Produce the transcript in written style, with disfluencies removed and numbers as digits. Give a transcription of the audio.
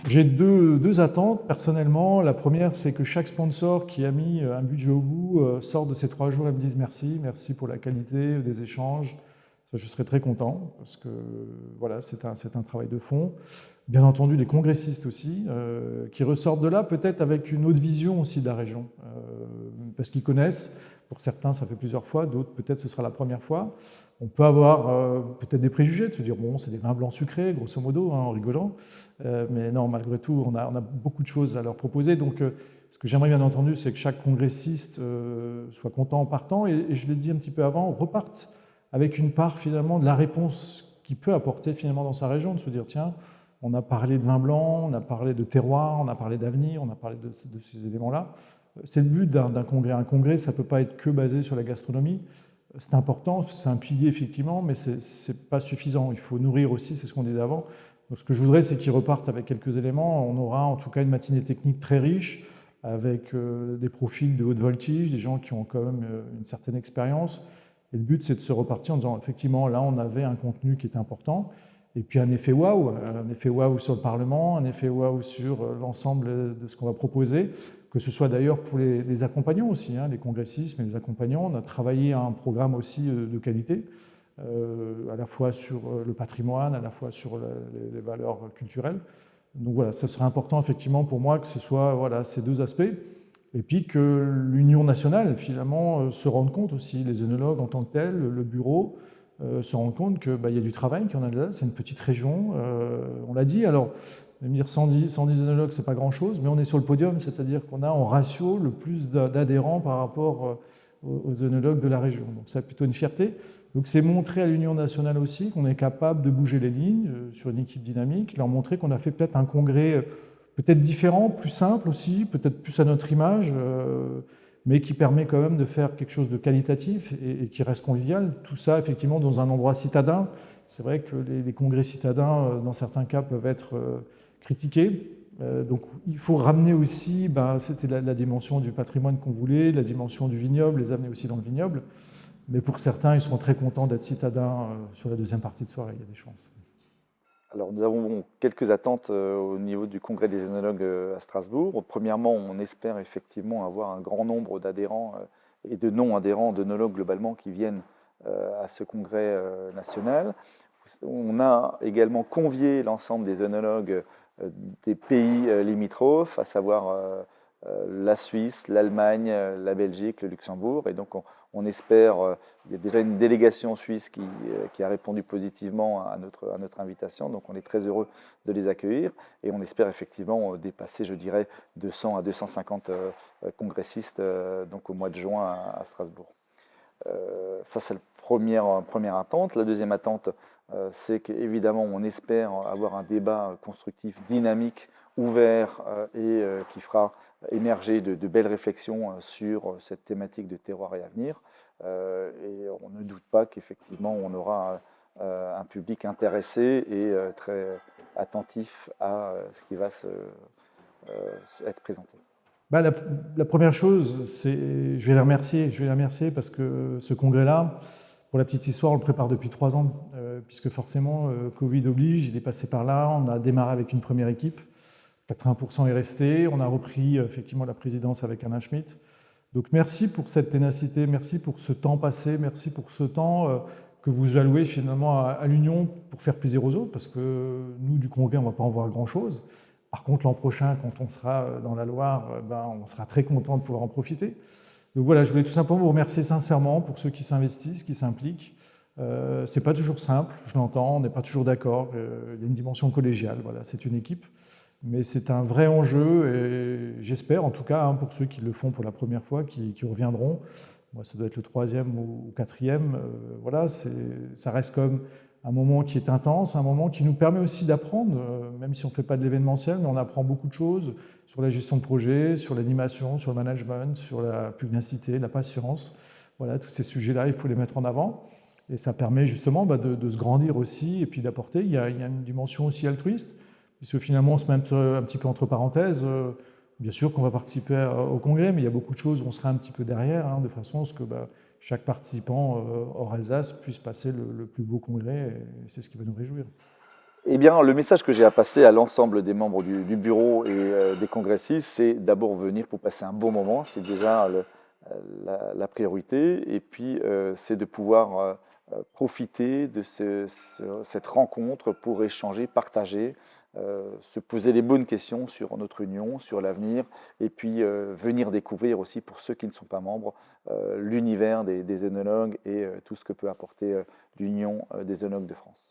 J'ai deux attentes personnellement. La première, c'est que chaque sponsor qui a mis un budget au bout sorte de ces 3 jours et me dise merci pour la qualité des échanges. Ça, je serais très content parce que voilà, c'est un travail de fond. Bien entendu, les congressistes aussi, qui ressortent de là peut-être avec une autre vision aussi de la région, parce qu'ils connaissent. Pour certains, ça fait plusieurs fois, d'autres peut-être ce sera la première fois. On peut avoir peut-être des préjugés, de se dire bon, c'est des vins blancs sucrés, grosso modo, hein, en rigolant. Mais non, malgré tout, on a beaucoup de choses à leur proposer. Donc, ce que j'aimerais bien entendu, c'est que chaque congressiste soit content en partant, et je l'ai dit un petit peu avant, reparte avec une part finalement de la réponse qu'il peut apporter finalement dans sa région, de se dire tiens, on a parlé de vin blanc, on a parlé de terroir, on a parlé d'avenir, on a parlé de ces éléments-là. C'est le but d'un congrès. Un congrès, ça ne peut pas être que basé sur la gastronomie. C'est important, c'est un pilier effectivement, mais ce n'est pas suffisant. Il faut nourrir aussi, c'est ce qu'on disait avant. Donc, ce que je voudrais, c'est qu'ils repartent avec quelques éléments. On aura en tout cas une matinée technique très riche, avec des profils de haute voltige, des gens qui ont quand même une certaine expérience. Et le but, c'est de se repartir en disant, effectivement, là, on avait un contenu qui était important. Et puis un effet waouh sur le Parlement, un effet waouh sur l'ensemble de ce qu'on va proposer, que ce soit d'ailleurs pour les accompagnants aussi, hein, les congressistes, mais les accompagnants. On a travaillé un programme aussi de qualité, à la fois sur le patrimoine, à la fois sur les valeurs culturelles. Donc voilà, ce serait important effectivement pour moi que ce soit voilà, ces deux aspects, et puis que l'Union nationale finalement se rende compte aussi, les œnologues en tant que tels, le bureau, se rendre compte qu'il y a du travail, qu'il y en a là, c'est une petite région, on l'a dit. Alors, vous allez me dire 110 œnologues, c'est pas grand-chose, mais on est sur le podium, c'est-à-dire qu'on a en ratio le plus d'adhérents par rapport aux œnologues de la région. Donc c'est plutôt une fierté. Donc c'est montrer à l'Union nationale aussi qu'on est capable de bouger les lignes sur une équipe dynamique, leur montrer qu'on a fait peut-être un congrès peut-être différent, plus simple aussi, peut-être plus à notre image, mais qui permet quand même de faire quelque chose de qualitatif et qui reste convivial. Tout ça, effectivement, dans un endroit citadin. C'est vrai que les congrès citadins, dans certains cas, peuvent être critiqués. Donc, il faut ramener aussi, c'était la dimension du patrimoine qu'on voulait, la dimension du vignoble, les amener aussi dans le vignoble. Mais pour certains, ils seront très contents d'être citadins sur la deuxième partie de soirée, il y a des chances. Alors, nous avons quelques attentes au niveau du congrès des œnologues à Strasbourg. Premièrement, on espère effectivement avoir un grand nombre d'adhérents et de non-adhérents d'œnologues globalement qui viennent à ce congrès national. On a également convié l'ensemble des œnologues des pays limitrophes, à savoir la Suisse, l'Allemagne, la Belgique, le Luxembourg. Et donc, on espère, il y a déjà une délégation suisse qui a répondu positivement à notre invitation, donc on est très heureux de les accueillir, et on espère effectivement dépasser, je dirais, 200 à 250 congressistes donc au mois de juin à Strasbourg. Ça, c'est la première attente. La deuxième attente, c'est qu'évidemment, on espère avoir un débat constructif, dynamique, ouvert et qui fera émerger de belles réflexions sur cette thématique de terroir et avenir. Et on ne doute pas qu'effectivement, on aura un public intéressé et très attentif à ce qui va être présenté. La première chose, c'est, je vais les remercier parce que ce congrès-là, pour la petite histoire, on le prépare depuis 3 ans, puisque forcément, Covid oblige, il est passé par là, on a démarré avec une première équipe, 80% est resté, on a repris effectivement la présidence avec Alain Schmitt. Donc merci pour cette ténacité, merci pour ce temps passé, merci pour ce temps que vous allouez finalement à l'Union pour faire plaisir aux autres, parce que nous, du congrès, on ne va pas en voir grand-chose. Par contre, l'an prochain, quand on sera dans la Loire, on sera très content de pouvoir en profiter. Donc voilà, je voulais tout simplement vous remercier sincèrement pour ceux qui s'investissent, qui s'impliquent. C'est pas toujours simple, je l'entends, on n'est pas toujours d'accord. Il y a une dimension collégiale, voilà, c'est une équipe. Mais c'est un vrai enjeu et j'espère, en tout cas, pour ceux qui le font pour la première fois, qui reviendront. Moi, ça doit être le 3e ou 4e. Voilà, ça reste comme un moment qui est intense, un moment qui nous permet aussi d'apprendre, même si on ne fait pas de l'événementiel, mais on apprend beaucoup de choses sur la gestion de projet, sur l'animation, sur le management, sur la pugnacité, la patience. Voilà, tous ces sujets-là, il faut les mettre en avant. Et ça permet justement de se grandir aussi et puis d'apporter. Il y a une dimension aussi altruiste, puisque finalement, on se met un petit peu entre parenthèses. Bien sûr qu'on va participer au congrès, mais il y a beaucoup de choses où on sera un petit peu derrière, de façon à ce que chaque participant hors Alsace puisse passer le plus beau congrès, et c'est ce qui va nous réjouir. Eh bien, le message que j'ai à passer à l'ensemble des membres du bureau et des congressistes, c'est d'abord venir pour passer un bon moment. C'est déjà la priorité. Et puis, c'est de pouvoir profiter de cette rencontre pour échanger, partager, se poser les bonnes questions sur notre union, sur l'avenir, et puis venir découvrir aussi, pour ceux qui ne sont pas membres, l'univers des œnologues et tout ce que peut apporter l'Union des œnologues de France.